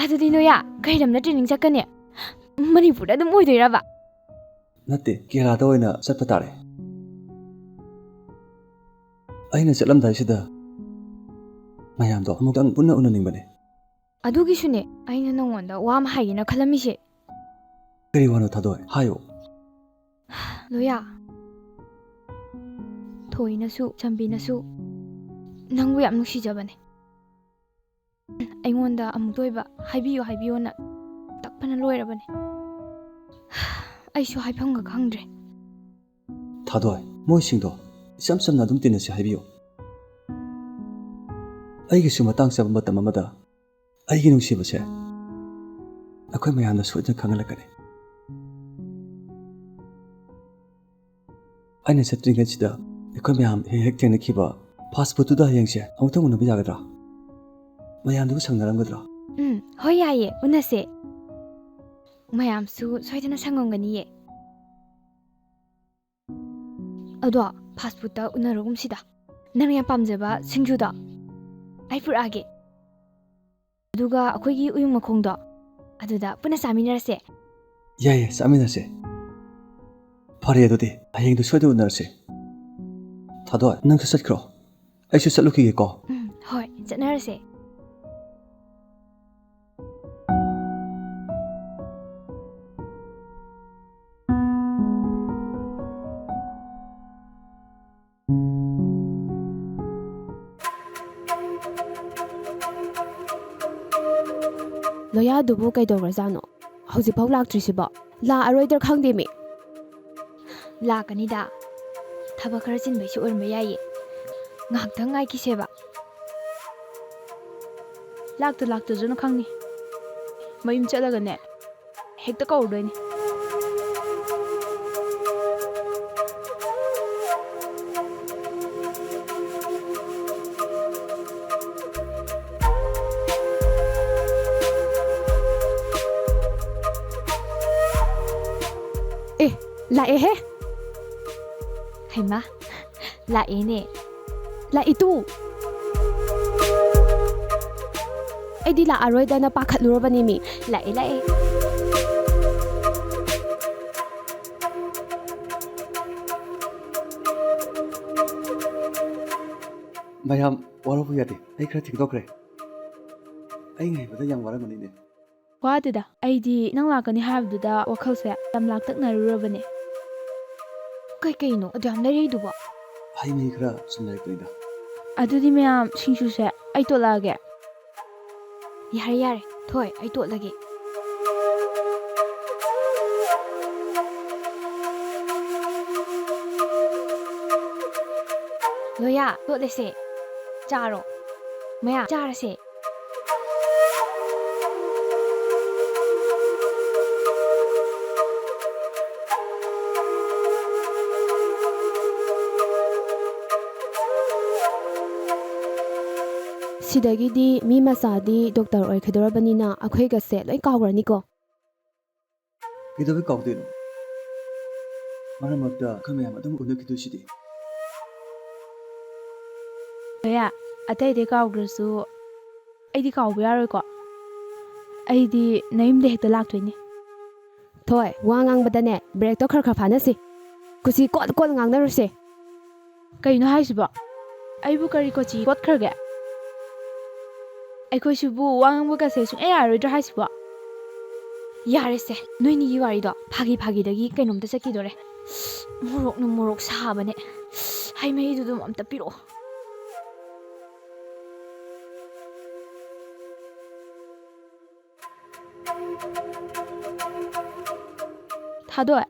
A: ꯑꯗꯨꯗꯤ ꯂꯣꯌꯥ, ꯀꯩ ꯂꯝꯗ ꯇ꯭ꯔꯦꯅꯤꯡ ꯆꯠꯀꯅꯤ? ꯃꯅꯤꯄꯨꯔꯗ ꯑꯗꯨꯝ ꯑꯣꯏꯗꯣꯏꯔꯕ?
D: ꯅꯠꯇꯦ, ꯀꯦꯔꯂꯥꯗ ꯑꯣꯏꯅ ꯆꯠꯄ ꯇꯥꯔꯦ. ꯑꯩꯅ ꯆꯠꯂꯝꯗꯥꯏꯁꯤꯗ ꯃꯌꯥꯝꯗꯣ ꯑꯃꯨꯛꯇꯪ ꯄꯨꯟꯅ ꯎꯅꯅꯤꯡꯕꯅꯦ.
A: ꯑꯗꯨꯒꯤꯁꯨꯅꯦ ꯑꯩꯅ ꯅꯪꯉꯣꯟꯗ ꯋꯥ ꯑꯃ ꯍꯥꯏꯒꯦꯅ ꯈꯜꯂꯝꯃꯤꯁꯦ.
D: ꯀꯔꯤ ꯋꯥꯅꯣ ꯊꯥꯗꯣꯏ? ꯍꯥꯏꯌꯣ.
A: ꯂꯣꯌꯥ, ꯊꯣꯏꯅꯁꯨ ꯆꯝꯕꯤꯅꯁꯨ ꯅꯪꯕꯨ ꯌꯥꯝ ꯅꯨꯡꯁꯤꯖꯕꯅꯦ. ꯑꯩꯉꯣꯟꯗ ꯑꯃꯨꯛꯇ ꯑꯣꯏꯕ ꯍꯥꯏꯕꯤꯌꯣ ꯍꯥꯏꯕꯤꯌꯣꯅ ꯇꯛꯄꯅ ꯂꯣꯏꯔꯕꯅꯦ. ꯑꯩꯁꯨ ꯍꯥꯏꯐꯝꯒ ꯈꯪꯗ꯭ꯔꯦ.
D: ꯊꯥꯗꯣꯏ, ꯃꯣꯏꯁꯤꯡꯗꯣ ꯏꯆꯝ ꯆꯝꯅ ꯑꯗꯨꯝ ꯇꯤꯟꯅꯁꯤ ꯍꯥꯏꯕꯤꯌꯨ. ꯑꯩꯒꯤꯁꯨ ꯃꯇꯥꯡ ꯆꯥꯕ ꯃꯇꯝ ꯑꯃꯗ ꯑꯩꯒꯤ ꯅꯨꯡꯁꯤꯕꯁꯦ ꯑꯩꯈꯣই ꯃꯌꯥꯝꯅ ꯁꯣꯏꯗꯅ ꯈꯪꯍꯜꯂꯛꯀꯅꯤ. ꯑꯩꯅ ꯆꯠꯇ꯭ꯔꯤꯉꯩꯁꯤꯗ ꯑꯩꯈꯣই ꯃꯌꯥꯝ ꯍꯦꯛ ꯊꯦꯡꯅꯈꯤꯕ ꯐꯥꯁ ꯐꯨꯗꯇꯨꯗ ꯍꯌꯦꯡꯁꯦ ꯑꯃꯨꯛꯇꯪ ꯎꯅꯕ ꯌꯥꯒꯗ꯭ꯔꯥ? ꯃꯌꯥꯝꯗꯨꯕꯨ ꯁꯪꯅꯔꯝꯒꯗ꯭ꯔꯥ?
A: ꯍꯣꯏ ꯌꯥꯏꯌꯦ, ꯎꯅꯁꯦ. ꯃꯌꯥꯝꯁꯨ ꯁꯣꯏꯗꯅ ꯁꯪꯉꯝꯒꯅꯤꯌꯦ. ꯑꯗꯣ ꯐꯥꯁ ꯐꯨꯗꯇ ꯎꯅꯔꯒꯨꯝꯁꯤꯗ. ꯅꯪꯅ ꯌꯥꯝ ꯄꯥꯝꯖꯕ ꯁꯤꯡꯖꯨꯗꯣ ꯑꯩ ꯄꯨꯔꯛꯑꯒꯦ. ꯑꯗꯨꯒ ꯑꯩꯈꯣꯏꯒꯤ ꯎꯌꯨꯡ ꯃꯈꯣꯡꯗꯣ ꯑꯗꯨꯗ ꯄꯨꯟꯅ ꯆꯥꯃꯤꯟꯅꯔꯁꯦ
D: ꯌꯥꯏꯌꯦ ꯆꯥꯃꯤꯟꯅꯁꯦ ꯐꯔꯦ ꯑꯗꯨꯗꯤ ꯍꯌꯦꯡꯗꯨ ꯁꯣꯏꯗꯅ ꯎꯅꯔꯁꯦ ꯊꯥꯗꯣꯏ ꯅꯪꯁꯨ ꯆꯠꯈ꯭ꯔꯣ ꯑꯩꯁꯨ ꯆꯠꯂꯨꯈꯤꯒꯦꯀꯣ
A: ꯍꯣꯏ ꯆꯠꯅꯔꯁꯦ
C: ꯂꯣꯌꯥꯗꯨꯕꯨ ꯀꯩꯗꯧꯔꯖꯥꯠꯅꯣ ꯍꯧꯖꯤꯛꯐꯥꯎ ꯂꯥꯛꯇ꯭ꯔꯤꯁꯤꯕꯣ ꯂꯥꯛꯑꯔꯣꯏꯗ꯭ꯔꯥ ꯈꯪꯗꯦꯃꯤ
A: ꯂꯥꯛꯀꯅꯤꯗ ꯊꯕꯛ ꯈꯔ ꯆꯤꯟꯕꯩꯁꯨ ꯑꯣꯏꯔꯝꯕ ꯌꯥꯏꯌꯦ ꯉꯥꯏꯍꯥꯛꯇꯪ ꯉꯥꯏꯈꯤꯁꯦꯕ
B: ꯂꯥꯛꯇꯖꯅꯨ ꯈꯪꯅꯤ ꯃꯌꯨꯝ ꯆꯠꯂꯒꯅꯦ ꯍꯦꯛꯇ ꯀꯧꯔꯨꯗꯣꯏꯅꯤ
C: ꯂꯥꯛꯑꯦꯍꯦ
A: ꯍꯩꯃꯥ ꯂꯥꯛꯑꯦꯅꯦ
C: ꯂꯥꯛꯏꯇꯨ ꯑꯩꯗꯤ ꯂꯥꯛꯑꯔꯣꯏꯗꯅ ꯄꯥꯈꯠꯂꯨꯔꯕꯅꯤꯃꯤ
A: ꯂꯥꯛꯑꯦ ꯂꯥꯛꯑꯦ
D: ꯃꯌꯥꯝ ꯋꯥꯔꯧꯕ ꯌꯥꯗꯦ ꯑꯩ ꯈꯔ ꯊꯦꯡꯗꯣꯛꯈ꯭ꯔꯦ ꯑꯩ ꯉꯥꯏꯕꯗ ꯌꯥꯝ ꯋꯥꯔꯝꯃꯅꯤꯅꯦ
B: ꯋꯥꯗꯦꯗ ꯑꯩꯗꯤ ꯅꯪ ꯂꯥꯛꯀꯅꯤ ꯍꯥꯏꯕꯗꯨꯗ ꯋꯥꯈꯜꯁꯦ ꯌꯥꯝ ꯂꯥꯛꯇꯛꯅꯔꯨꯔꯕꯅꯦ
A: ꯀꯩꯅꯣ ꯑꯗꯨ ꯌꯥꯝ ꯂꯩꯔꯛꯏꯗꯨꯕꯣ
D: ꯍꯩ ꯃꯍꯤ ꯈꯔ ꯁꯨꯝ ꯂꯩꯔꯛꯄꯅꯤꯗ
B: ꯑꯗꯨꯗꯤ ꯃꯌꯥꯝ ꯁꯤꯡꯖꯨꯁꯦ ꯑꯩ ꯇꯣꯠꯂꯛꯑꯒꯦ
A: ꯌꯥꯔꯦ ꯊꯣꯏ ꯑꯩ ꯇꯣꯠꯂꯒꯦ ꯂꯣꯌꯥ ꯇꯣꯠꯂꯁꯦ ꯆꯥꯔꯣ ꯃꯌꯥꯝ ꯆꯥꯔꯁꯦ
C: ꯁꯤꯗꯒꯤꯗꯤ ꯃꯤ ꯃꯆꯥꯗꯤ ꯗꯣꯛꯇꯔ ꯑꯣꯏꯈꯤꯗꯧꯔꯕꯅꯤꯅ ꯑꯩꯈꯣꯏꯒꯁꯦ ꯂꯣꯏ ꯀꯥꯎꯈ꯭ꯔꯅꯤꯀꯣ
D: ꯀꯩꯗꯧꯕꯩ ꯀꯥꯎꯗꯣꯏꯅꯣ ꯃꯔꯛ ꯃꯔꯛꯇ ꯑꯩꯈꯣꯏ ꯃꯌꯥꯝ ꯑꯗꯨꯝ ꯎꯅꯈꯤꯗꯣꯏꯁꯤꯗꯤ
B: ꯂꯣꯌꯥ ꯑꯇꯩ ꯀꯥꯎꯈ꯭ꯔꯁꯨ ꯑꯩꯗꯤ ꯀꯥꯎꯕ ꯌꯥꯔꯣꯏꯀꯣ ꯑꯩꯗꯤ ꯅꯌꯨꯝꯗ ꯍꯦꯛꯇ ꯂꯥꯛꯇꯣꯏꯅꯤ
C: ꯊꯣꯏ ꯋꯥ ꯉꯥꯡꯕꯗꯅꯦ ꯕ꯭ꯔꯦꯛꯇꯣ ꯈꯔ ꯐꯥꯅꯁꯤ ꯀꯨꯆꯤ ꯀꯣꯠ ꯉꯥꯡꯅꯔꯨꯁꯦ
B: ꯀꯩꯅꯣ ꯍꯥꯏꯁꯤꯕꯣ ꯑꯩꯕꯨ ꯀꯔꯤ ꯀꯣꯆꯤ ꯀꯣꯠꯈ꯭ꯔꯒꯦ ꯑꯩꯈꯣꯏꯁꯤꯕꯨ ꯋꯥ ꯉꯥꯡꯕꯒꯁꯦ ꯁꯨꯡꯌꯥ ꯌꯥꯔꯣꯏꯗ꯭ꯔꯥ ꯍꯥꯏꯁꯤꯕꯣ
A: ꯌꯥꯔꯦꯁꯦ ꯅꯣꯏꯅꯤꯒꯤ ꯋꯥꯔꯤꯗꯣ ꯐꯥꯒꯤꯗꯒꯤ ꯀꯩꯅꯣꯝꯇ ꯆꯠꯈꯤꯗꯣꯔꯦ ꯃꯣꯔꯣꯛꯅ ꯃꯣꯔꯣꯛ ꯁꯥꯕꯅꯦ ꯍꯩ ꯃꯍꯤꯗꯨꯗꯨꯝ ꯑꯝꯇ ꯄꯤꯔꯛꯑꯣ
B: ꯊꯥꯗꯣꯏ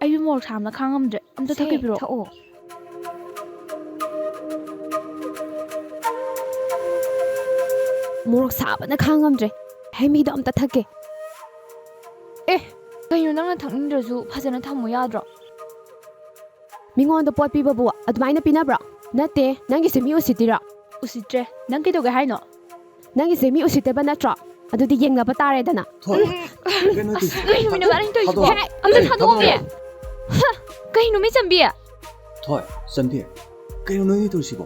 B: ꯑꯩꯁꯨ ꯃꯣꯔꯣꯛ ꯁꯥꯕꯅ ꯈꯥꯡꯉꯝꯗ꯭ꯔꯦ ꯑꯝꯇ
A: ꯁꯦ
B: ꯊꯛꯈꯤꯕꯤꯔꯣ
A: ꯊꯛꯑꯣ
C: ꯃꯣꯔꯣꯛ ꯁꯥꯕꯅ ꯈꯥꯡꯉꯝꯗ꯭ꯔꯦ ꯍꯩ ꯃꯍꯤꯗꯣ ꯑꯝꯇ ꯊꯛꯀꯦ
A: ꯀꯩꯅꯣ ꯅꯪꯅ ꯊꯛꯅꯤꯡꯗ꯭ꯔꯁꯨ ꯐꯖꯅ ꯊꯝꯃꯨ ꯌꯥꯗ꯭ꯔꯣ
C: ꯃꯤꯉꯣꯟꯗ ꯄꯣꯠ ꯄꯤꯕꯕꯨ ꯑꯗꯨꯃꯥꯏꯅ ꯄꯤꯅꯕ꯭ꯔꯣ ꯅꯠꯇꯦ ꯅꯪꯒꯤꯁꯦ ꯃꯤ ꯎꯁꯤꯠꯇꯤꯔꯣ
B: ꯎꯁꯤꯠꯇ꯭ꯔꯦ ꯅꯪ ꯀꯩꯗꯧꯒꯦ ꯍꯥꯏꯅꯣ
C: ꯅꯪꯒꯤꯁꯦ ꯃꯤ ꯎꯁꯤꯠꯇꯕ ꯅꯠꯇ꯭ꯔꯣ ꯑꯗꯨꯗꯤ ꯌꯦꯡꯅꯕ ꯇꯥꯔꯦꯗꯅ
D: ꯊꯣꯏ ꯀꯩꯅꯣ
A: ꯀꯩꯅꯣ ꯅꯕꯥꯅꯤ ꯇꯧꯔꯤꯁꯤꯕꯣ ꯑꯝꯇ ꯊꯥꯗꯣꯛꯑꯣꯃꯤ ꯀꯩꯅꯣ ꯃꯤ ꯆꯝꯕꯤ
D: ꯊꯣꯏ ꯆꯟꯕꯤ ꯀꯩꯅꯣ ꯅꯣꯏꯅꯤ ꯇꯧꯔꯤꯁꯤꯕꯣ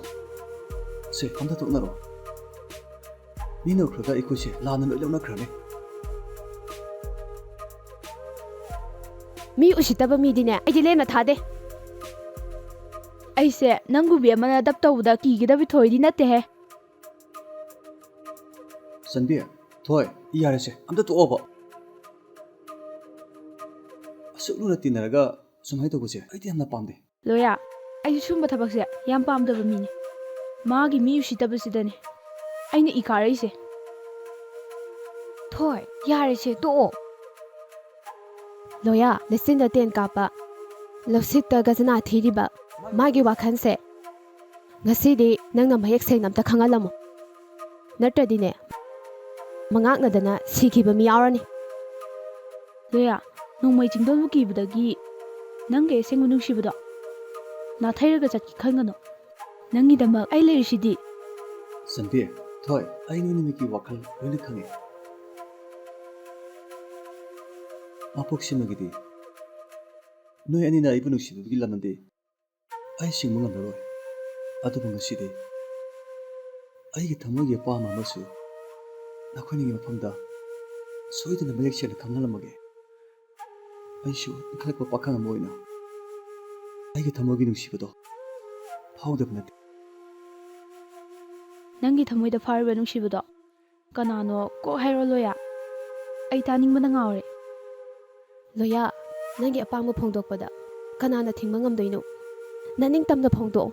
D: ꯁꯦ ꯑꯝꯇ ꯇꯣꯛꯅꯔꯣ ꯃꯤꯅ ꯎꯈ꯭ꯔꯒ ꯑꯩꯈꯣꯏꯁꯦ ꯂꯥꯟꯅ ꯂꯣꯏ ꯂꯧꯅꯈ꯭ꯔꯅꯤ
C: ꯃꯤ ꯎꯁꯤꯠꯇꯕ ꯃꯤꯗꯤꯅꯦ ꯑꯩꯗꯤ ꯂꯦꯝꯅ ꯊꯥꯗꯦ
B: ꯑꯩꯁꯦ ꯅꯪꯒꯨꯝꯕꯤ ꯑꯃꯅ ꯗꯞ ꯇꯧꯕꯗ ꯀꯤꯒꯗꯕ ꯊꯣꯏꯗꯤ ꯅꯠꯇꯦꯍꯦ
D: ꯆꯟꯕꯤ ꯊꯣꯏ ꯌꯥꯔꯦꯁꯦ ꯑꯝꯇ ꯇꯣꯛꯑꯣꯕ ꯑꯁꯨꯛ ꯂꯨꯅ ꯇꯤꯟꯅꯔꯒ ꯁꯨꯃꯥꯏꯅ ꯇꯧꯕꯁꯦ ꯑꯩꯗꯤ ꯌꯥꯝꯅ ꯄꯥꯝꯗꯦ
B: ꯂꯣꯌꯥ ꯑꯩꯁꯨ ꯁꯨꯝꯕ ꯊꯕꯛꯁꯦ ꯌꯥꯝ ꯄꯥꯝꯗꯕ ꯃꯤꯅꯦ ꯃꯥꯒꯤ ꯃꯤ ꯎꯁꯤꯠꯇꯕꯁꯤꯗꯅꯦ ꯑꯩꯅ ꯏ ꯀꯥꯔꯛꯏꯁꯦ
A: ꯊꯣꯏ ꯌꯥꯔꯦꯁꯦ ꯇꯣꯛꯑꯣ
C: ꯂꯣꯌꯥ ꯂꯤꯁꯤꯡꯗ 10 ꯀꯥꯞꯄ ꯂꯧꯁꯤꯠꯇ ꯒꯖꯅꯥ ꯊꯤꯔꯤꯕ ꯃꯥꯒꯤ ꯋꯥꯈꯜꯁꯦ ꯉꯁꯤꯗꯤ ꯅꯪꯅ ꯃꯌꯦꯛ ꯁꯦꯡꯅ ꯑꯝꯇ ꯈꯪꯍꯜꯂꯝꯃꯣ ꯅꯠꯇ꯭ꯔꯗꯤꯅꯦ ꯃꯉꯥꯛꯅꯗꯅ ꯁꯤꯈꯤꯕ ꯃꯤ ꯌꯥꯎꯔꯅꯤ
B: ꯂꯣꯌꯥ ꯅꯣꯡꯃꯩ ꯆꯤꯡꯗꯣꯟꯕꯨ ꯀꯤꯕꯗꯒꯤ ꯅꯪꯒ ꯑꯁꯦꯡꯕ ꯅꯨꯡꯁꯤꯕꯗꯣ ꯅꯥꯊꯩꯔꯒ ꯆꯠꯈꯤ ꯈꯟꯒꯅꯣ ꯅꯪꯒꯤꯗꯃꯛ ꯑꯩ ꯂꯩꯔꯤꯁꯤꯗꯤ
D: ꯆꯟꯕꯤ ꯊꯣꯏ ꯑꯩ ꯅꯣꯏꯅꯤꯃꯛꯀꯤ ꯋꯥꯈꯜ ꯂꯣꯏꯅ ꯈꯪꯉꯦ ꯃꯄꯣꯛꯁꯤꯃꯒꯤꯗꯤ ꯅꯣꯏ ꯑꯅꯤꯅ ꯑꯩꯕꯨ ꯅꯨꯡꯁꯤꯕꯒꯤ ꯂꯃꯟꯗꯤ ꯑꯩ ꯁꯤꯡꯕ ꯉꯝꯂꯔꯣꯏ ꯑꯗꯨꯕꯨ ꯉꯁꯤꯗꯤ ꯑꯩꯒꯤ ꯊꯃꯣꯏꯒꯤ ꯑꯄꯥꯝꯕ ꯑꯃꯁꯨ ꯅꯈꯣꯏꯅꯤꯒꯤ ꯃꯐꯝꯗ ꯁꯣꯏꯗꯅ ꯃꯌꯦꯛ ꯁꯦꯡꯅ ꯈꯪꯍꯜꯂꯝꯃꯒꯦ ꯑꯩꯁꯨ ꯏꯟꯈꯠꯂꯛꯄ ꯄꯥꯈꯪ ꯑꯃ ꯑꯣꯏꯅ ꯑꯩꯒꯤ ꯊꯃꯣꯏꯒꯤ ꯅꯨꯡꯁꯤꯕꯗꯣ ꯐꯥꯎꯗꯕ ꯅꯠꯇꯦ
B: ꯅꯪꯒꯤ ꯊꯃꯣꯏꯗ ꯐꯥꯎꯔꯤꯕ ꯅꯨꯡꯁꯤꯕꯗꯣ ꯀꯅꯥꯅꯣ ꯀꯣꯛ ꯍꯥꯏꯔꯣ ꯂꯣꯌꯥ ꯑꯩ ꯇꯥꯅꯤꯡꯕꯅ ꯉꯥꯎꯔꯦ
C: ꯂꯣꯌꯥ ꯅꯪꯒꯤ ꯑꯄꯥꯝꯕ ꯐꯣꯡꯗꯣꯛꯄꯗ ꯀꯅꯥꯅ ꯊꯤꯡꯕ ꯉꯝꯗꯣꯏꯅꯣ ꯅꯅꯤꯡꯇꯝꯅ ꯐꯣꯡꯗꯣꯛꯑꯣ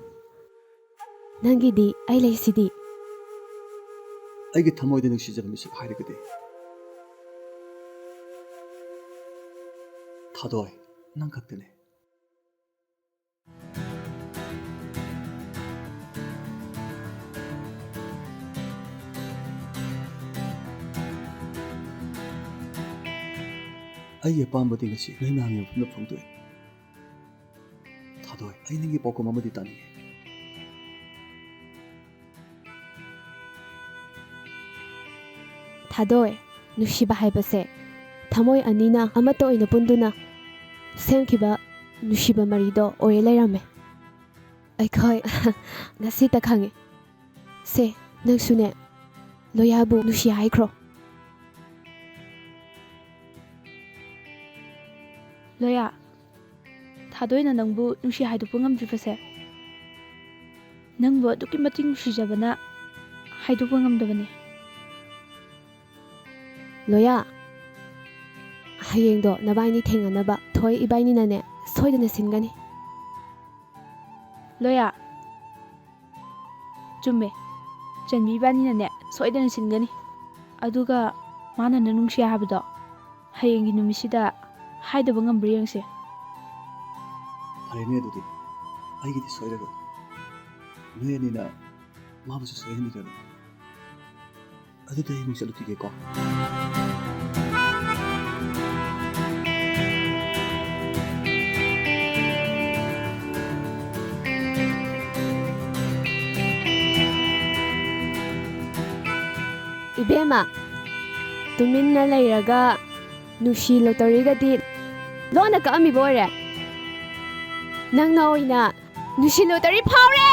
C: ꯅꯪꯒꯤꯗꯤ ꯑꯩ ꯂꯩꯁꯤꯗꯤ
D: ꯑꯩꯒꯤ ꯊꯃꯣꯏꯗ ꯅꯨꯡꯁꯤꯖꯕ ꯃꯤꯁꯛ ꯍꯥꯏꯔꯒꯗꯤ ꯊꯥꯗꯣꯏ ꯅꯪ ꯈꯛꯇꯅꯦ ꯑꯩꯒꯤ ꯑꯄꯥꯝꯕꯗꯤ ꯉꯁꯤ ꯅꯣꯏ ꯃꯌꯥꯝꯒꯤ ꯃꯐꯝꯗ ꯐꯣꯡꯗꯣꯛꯑꯦ ꯊꯥꯗꯣꯏ ꯑꯩ ꯅꯪꯒꯤ ꯄꯥꯎꯈꯨꯝ ꯑꯃꯗꯤ ꯇꯥꯅꯤꯡꯉꯦ
C: ꯊꯥꯗꯣꯏ ꯅꯨꯡꯁꯤꯕ ꯍꯥꯏꯕꯁꯦ ꯊꯃꯣꯏ ꯑꯅꯤꯅ ꯑꯃꯠꯇ ꯑꯣꯏꯅ ꯄꯨꯟꯗꯨꯅ ꯁꯦꯝꯈꯤꯕ ꯅꯨꯡꯁꯤꯕ ꯃꯔꯤꯗꯣ ꯑꯣꯏꯔ ꯂꯩꯔꯝꯃꯦ ꯑꯩꯈꯣꯏ ꯉꯁꯤꯇ ꯈꯪꯉꯦ ꯁꯦ ꯅꯪꯁꯨꯅꯦ ꯂꯣꯌꯥꯕꯨ ꯅꯨꯡꯁꯤ ꯍꯥꯏꯈ꯭ꯔꯣ
B: ꯂꯣꯌꯥ ꯊꯥꯗꯣꯏꯅ ꯅꯪꯕꯨ ꯅꯨꯡꯁꯤ ꯍꯥꯏꯗꯣꯛꯄ ꯉꯝꯗ꯭ꯔꯤꯕꯁꯦ ꯅꯪꯕꯨ ꯑꯗꯨꯛꯀꯤ ꯃꯇꯤꯛ ꯅꯨꯡꯁꯤꯖꯕꯅ ꯍꯥꯏꯗꯣꯛꯄ ꯉꯝꯗꯕꯅꯤ
C: ꯂꯣꯌꯥ ꯍꯌꯦꯡꯗꯣ ꯅꯕꯥꯏꯅꯤ ꯊꯦꯡꯅꯅꯕ ꯊꯣꯏ ꯏꯕꯥꯏꯅꯤꯅꯅꯦ ꯁꯣꯏꯗꯅ ꯁꯤꯟꯒꯅꯤ
B: ꯂꯣꯌꯥ ꯆꯨꯝꯃꯦ ꯆꯟꯕꯤ ꯏꯕꯥꯅꯤꯅꯅꯦ ꯁꯣꯏꯗꯅ ꯁꯤꯟꯒꯅꯤ ꯑꯗꯨꯒ ꯃꯥꯅ ꯅꯪ ꯅꯨꯡꯁꯤ ꯍꯥꯏꯕꯗꯣ ꯍꯌꯦꯡꯒꯤ ꯅꯨꯃꯤꯠꯁꯤꯗ ꯍꯥꯏꯗꯕ ꯉꯝꯕ꯭ꯔꯥ ꯌꯦꯡꯁꯦ
D: ꯐꯔꯦꯅꯦ ꯑꯗꯨꯗꯤ ꯑꯩꯒꯤꯗꯤ ꯁꯣꯏꯔꯔꯣꯏ ꯅꯣꯏ ꯑꯅꯤꯅ ꯃꯥꯕꯨꯁꯨ ꯁꯣꯏꯍꯟꯕꯤꯔꯅꯨ ꯑꯗꯨꯗꯤ ꯑꯩ ꯑꯃꯨꯛ ꯆꯠꯂꯨꯈꯤꯒꯦꯀꯣ
C: 이베마 ꯇꯨꯃꯤꯟꯅ ꯂꯩꯔꯒ ꯅꯨꯡꯁꯤ ꯂꯣꯇꯔꯤꯒꯗꯤ ꯂꯣꯟꯅ ꯀꯛꯑꯝꯃꯤꯕ ꯑꯣꯏꯔꯦ ꯅꯪꯅ ꯑꯣꯏꯅ ꯅꯨꯡꯁꯤ ꯂꯣꯇꯔꯤ ꯐꯥꯎꯔꯦ